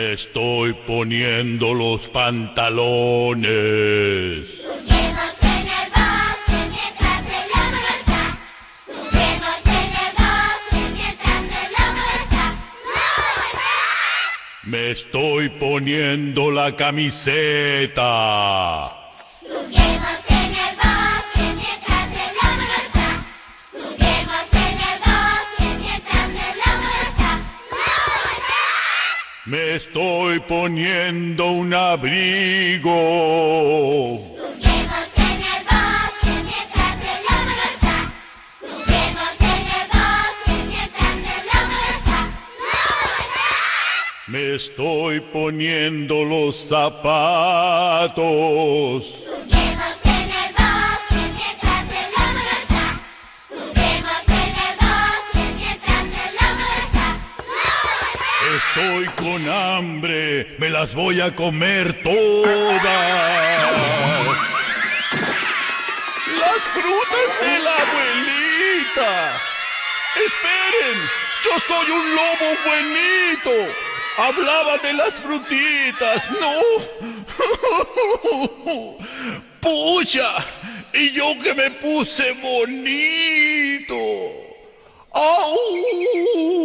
Me estoy poniendo los pantalones. Juguemos en el bosque mientras el lobo no está. Juguemos en el bosque mientras el lobo no está. Me estoy poniendo la camiseta. Juguemos en el bosque mientras el lobo no está. Juguemos en el bosque mientras el lobo no está. Me estoy poniendo un abrigo. Juguemos en el bosque mientras el lobo no está. Juguemos en el bosque mientras el lobo no está. Me estoy poniendo los zapatos. Juguemos en el bosque mientras el lobo no está. Juguemos en el bosque mientras el lobo no está. Estoy con hambre, me las voy a comer todas. Las frutas de la abuelita. Esperen, yo soy un lobo buenito. Hablaba de las frutitas, no. Pucha, y yo que me puse bonito. ¡Au!